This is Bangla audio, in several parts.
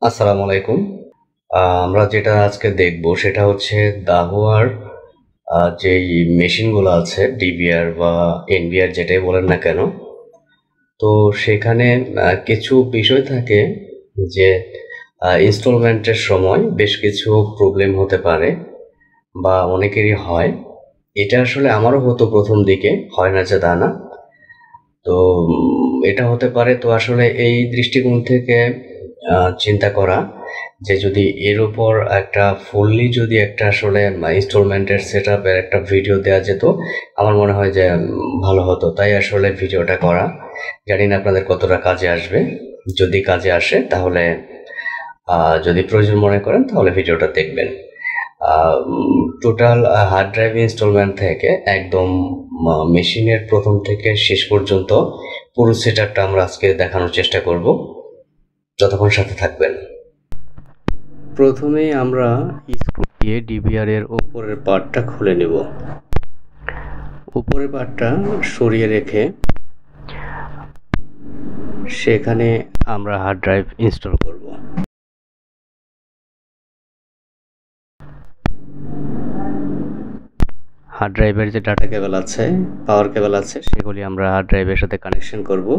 আসসালামু আলাইকুম। আমরা যেটা আজকে দেখব সেটা হচ্ছে দাহুয়ার যেই মেশিনগুলো আছে ডিবিআর বা এনবিআর যেটাই বলেন না কেন, তো সেখানে কিছু বিষয় থাকে যে ইনস্টলমেন্টের সময় বেশ কিছু প্রবলেম হতে পারে বা অনেকেরই হয়। এটা আসলে আমারও হতো প্রথম দিকে, হয় না যে তা না। তো এটা হতে পারে। তো আসলে এই দৃষ্টিকোণ থেকে চিন্তা করা যে যদি এর উপর একটা ফুললি যদি একটা আসলে ইনস্টলমেন্টের সেটআপের একটা ভিডিও দেওয়া যেত, আমার মনে হয় যে ভালো হতো। তাই আসলে ভিডিওটা করা। জানি না আপনাদের কতটা কাজে আসবে। যদি কাজে আসে তাহলে যদি প্রয়োজন মনে করেন তাহলে ভিডিওটা দেখবেন। টোটাল হার্ড ড্রাইভ ইনস্টলমেন্ট থেকে একদম মেশিনের প্রথম থেকে শেষ পর্যন্ত পুরো সেটআপটা আমরা আজকে দেখানোর চেষ্টা করব। যতক্ষণ সাথে থাকবেন। প্রথমেই আমরা স্ক্রু দিয়ে ডিবিআর এর উপরের পার্টটা খুলে নেব। উপরের পার্টটা সরিয়ে রেখে সেখানে আমরা হার্ড ড্রাইভ ইনস্টল করব। হার্ড ড্রাইভের যে ডাটা কেবল আছে, পাওয়ার কেবল আছে, সেগুলি আমরা হার্ড ড্রাইভের সাথে কানেকশন করব।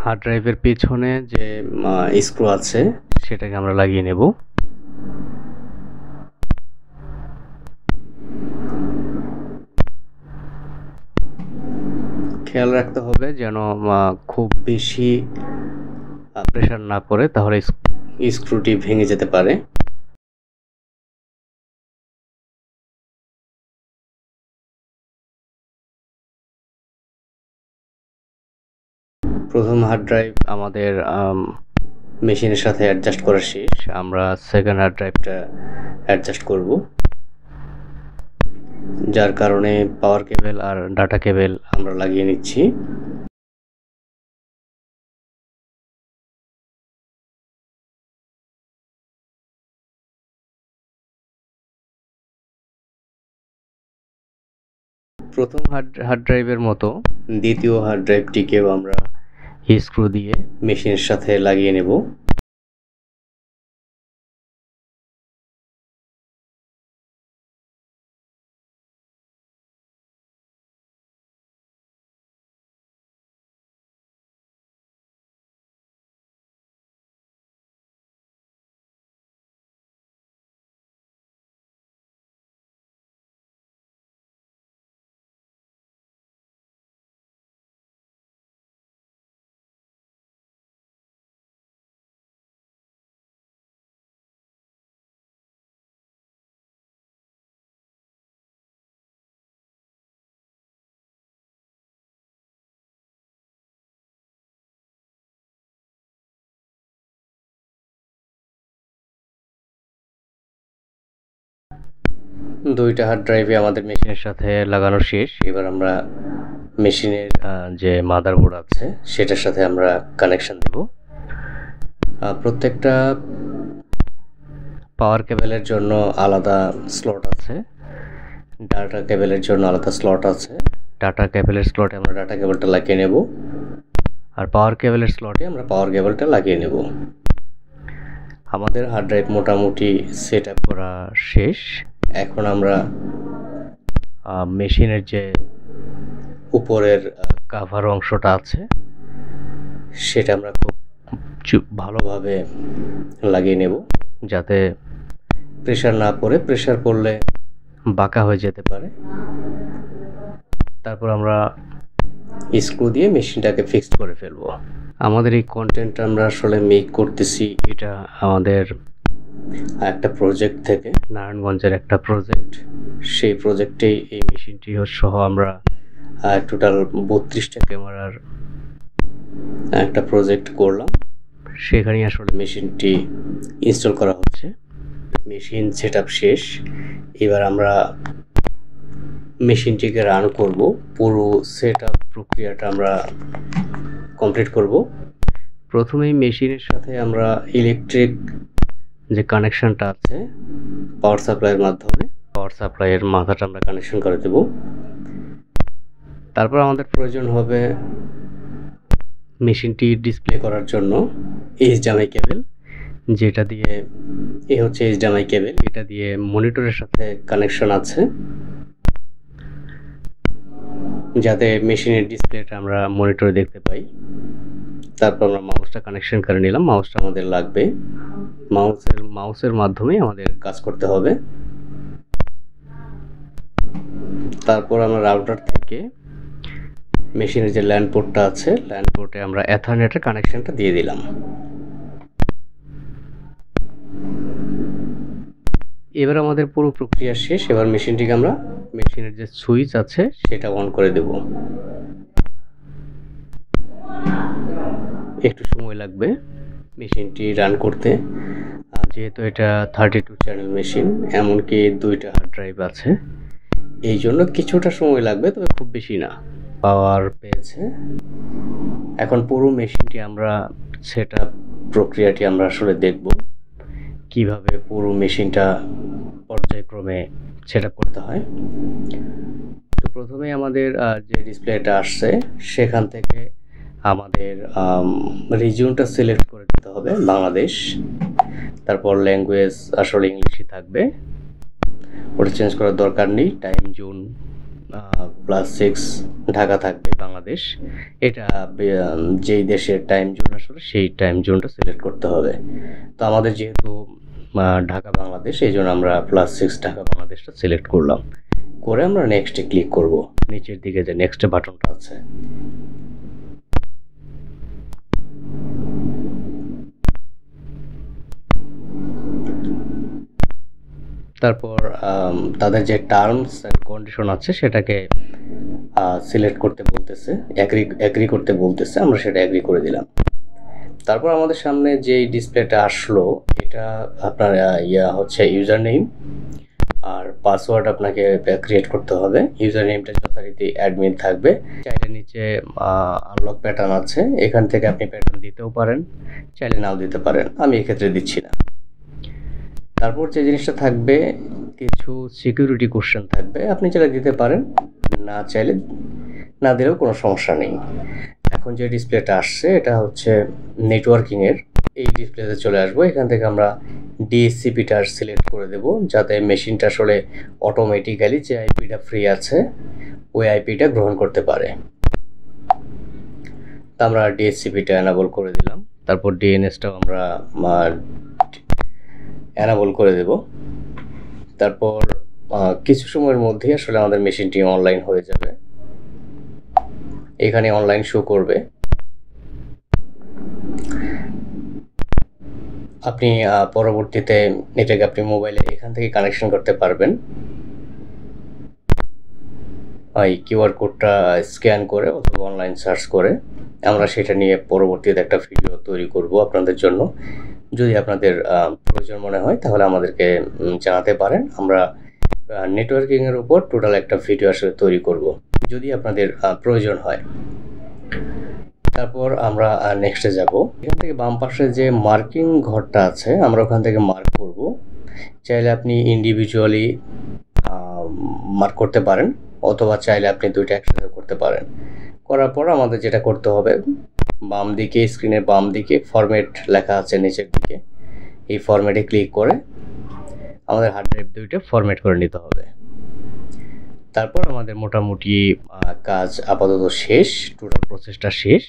হার্ড ড্রাইভের পিছনে যে স্ক্রু আছে সেটাকে আমরা লাগিয়ে নেব। খেয়াল রাখতে হবে যেন খুব বেশি প্রেসার না পড়ে, তাহলে স্ক্রুটি ভেঙে যেতে পারে। প্রথম হার্ড ড্রাইভ আমাদের মেশিনের সাথে অ্যাডজাস্ট করা শেষ। আমরা সেকেন্ড হার্ড ড্রাইভটা অ্যাডজাস্ট করব, যার কারণে পাওয়ার কেবল আর ডাটা কেবল আমরা লাগিয়ে নিচ্ছি। প্রথম হার্ড ড্রাইভের মতো দ্বিতীয় হার্ড ড্রাইভটিকেও আমরা স্ক্রু দিয়ে মেশিনের সাথে লাগিয়ে নেব। দুইটা হার্ড ড্রাইভে আমাদের মেশিনের সাথে লাগানো শেষ। এবার আমরা মেশিনের যে মাদারবোর্ড আছে সেটার সাথে আমরা কানেকশন দেব। প্রত্যেকটা পাওয়ার কেবলের জন্য আলাদা স্লট আছে, ডাটা কেবলের জন্য আলাদা স্লট আছে। ডাটা কেবলের স্লটে আমরা ডাটা কেবলটা লাগিয়ে নেব, আর পাওয়ার কেবলের স্লটে আমরা পাওয়ার কেবলটা লাগিয়ে নেব। আমাদের হার্ড ড্রাইভ মোটামুটি সেট আপ করা শেষ। এখন আমরা মেশিনের যে উপরের কাভার অংশটা আছে সেটা আমরা খুব ভালোভাবে লাগিয়ে নেব, যাতে প্রেসার না পড়ে। প্রেসার পড়লে বাঁকা হয়ে যেতে পারে। তারপর আমরা স্ক্রু দিয়ে মেশিনটাকে ফিক্সড করে ফেলবো। আমাদের এই কন্টেন্টটা আমরা আসলে মেক করতেছি, এটা আমাদের একটা প্রজেক্ট থেকে, নারায়ণগঞ্জের একটা প্রজেক্ট। সেই প্রজেক্টেই এই মেশিনটি সহ আমরা টোটাল 32টা ক্যামেরার একটা প্রজেক্ট করলাম। সেখানেই আসলে মেশিনটি ইনস্টল করা হচ্ছে। মেশিন সেটআপ শেষ। এবার আমরা মেশিনটিকে রান করব। পুরো সেটআপ প্রক্রিয়াটা আমরা কমপ্লিট করব। প্রথমেই মেশিনের সাথে আমরা ইলেকট্রিক যে কানেকশনটা আছে পাওয়ার সাপ্লাইয়ের মাধ্যমে পাওয়ার সাপ্লাইয়ের মাথাটা আমরা কানেকশন করে দেব। তারপর আমাদের প্রয়োজন হবে মেশিনটি ডিসপ্লে করার জন্য এইচডিএমআই কেবল, যেটা দিয়ে হচ্ছে এইচডিএমআই কেবল, এটা দিয়ে মনিটরের সাথে কানেকশন আছে, যাতে মেশিনের ডিসপ্লেটা আমরা মনিটরে দেখতে পাই। তারপর আমরা মাউসটা কানেকশন করে নিলাম। মাউসটা আমাদের লাগবে। মাউসের মাধ্যমে আমাদের কাজ করতে হবে। তারপর আমরা রাউটার থেকে মেশিনের যে ল্যান পোর্টটা আছে, ল্যান পোর্টে আমরা এথারনেটের কানেকশনটা দিয়ে দিলাম। এবার আমাদের পুরো প্রক্রিয়া শেষ। এবার মেশিনটিকে আমরা মেশিনের যে সুইচ আছে সেটা অন করে দেব। একটু সময় লাগবে মেশিনটি রান করতে, যেহেতু এটা 32 চ্যানেল মেশিন, এমনকি 2টা হার্ড ড্রাইভ আছে, এই জন্য কিছুটা সময় লাগবে, তবে খুব বেশি না। পাওয়ার পেয়েছে। এখন পুরো মেশিনটি আমরা সেটআপ প্রক্রিয়াটি আমরা আসলে দেখব, কিভাবে পুরো মেশিনটা পর্যায়ক্রমে সেটআপ করতে হয়। তো প্রথমে আমাদের যে ডিসপ্লেটা আসছে সেখান থেকে আমাদের রিজিয়নটা সিলেক্ট করে দিতে হবে বাংলাদেশ। তারপর ল্যাঙ্গুয়েজ আসলে ইংলিশই থাকবে, ওটা চেঞ্জ করার দরকার নেই। টাইম জোন +6 ঢাকা থাকবে, বাংলাদেশ। এটা যেই দেশের টাইম জোন আসলে সেই টাইম জোনটা সিলেক্ট করতে হবে। তো আমাদের যেহেতু ঢাকা বাংলাদেশ, এই জন্য আমরা +6 ঢাকা বাংলাদেশটা সিলেক্ট করলাম। করে আমরা নেক্সটে ক্লিক করব। নিচের দিকে যে নেক্সট বাটনটা আছে, তারপর তাদের যে টার্মস অ্যান্ড কন্ডিশন আছে সেটাকে সিলেক্ট করতে বলতেছে, এগ্রি করতে বলতেছে, আমরা সেটা এগ্রি করে দিলাম। তারপর আমাদের সামনে যে ডিসপ্লেটা আসলো, এটা আপনার হচ্ছে ইউজার নেম আর পাসওয়ার্ড আপনাকে ক্রিয়েট করতে হবে। ইউজার নেমটা যথারীতি অ্যাডমিন থাকবে। চাইলে নিচে আনলক প্যাটার্ন আছে, এখান থেকে আপনি প্যাটার্ন দিতেও পারেন, চাইলে নাও দিতে পারেন। আমি এক্ষেত্রে দিচ্ছি না। তারপর যে জিনিসটা থাকবে, কিছু সিকিউরিটি কোশ্চেন থাকবে, আপনি চাইলে দিতে পারেন, না চাইলে না দিলেও কোনো সমস্যা নেই। এখন যে ডিসপ্লেটা আসছে এটা হচ্ছে নেটওয়ার্কিংয়ের। এই ডিসপ্লেতে চলে আসবো। এখান থেকে আমরা ডিএসসিপিটা সিলেক্ট করে দেব, যাতে মেশিনটা আসলে অটোমেটিক্যালি যে আইপিটা ফ্রি আছে ওই আইপিটা গ্রহণ করতে পারে। তা আমরা ডিএসসিপিটা এনাবল করে দিলাম। তারপর ডিএনএসটাও আমরা এনাবল করে দেব। তারপর কিছু সময়ের মধ্যেই আসলে আমাদের মেশিনটি অনলাইন হয়ে যাবে। এখানে অনলাইন শো করবে। আপনি পরবর্তীতে এটাকে আপনি মোবাইলে এখান থেকে কানেকশন করতে পারবেন। এই কিউআর কোডটা স্ক্যান করে অথবা অনলাইন সার্চ করে আমরা সেটা নিয়ে পরবর্তীতে একটা ভিডিও তৈরি করব আপনাদের জন্য। যদি আপনাদের প্রয়োজন মনে হয় তাহলে আমাদেরকে জানাতে পারেন। আমরা নেটওয়ার্কিংয়ের উপর টোটাল একটা ভিডিও আসলে তৈরি করব, যদি আপনাদের প্রয়োজন হয়। তারপর আমরা নেক্সটে যাব। এখান থেকে বাম পাশে যে মার্কিং ঘরটা আছে, আমরা ওখান থেকে মার্ক করব। চাইলে আপনি ইন্ডিভিজুয়ালি মার্ক করতে পারেন, অথবা চাইলে আপনি দুইটা একসাথে করতে পারেন। করার পর আমাদের যেটা করতে হবে, বাম দিকে স্ক্রিনের বাম দিকে ফরম্যাট লেখা আছে নিচের দিকে, এই ফরম্যাটে ক্লিক করে আমাদের হার্ড ড্রাইভ দুইটা ফরম্যাট করে নিতে হবে। তারপর আমাদের মোটামুটি কাজ আপাতত শেষ, টোটাল প্রসেসটা শেষ।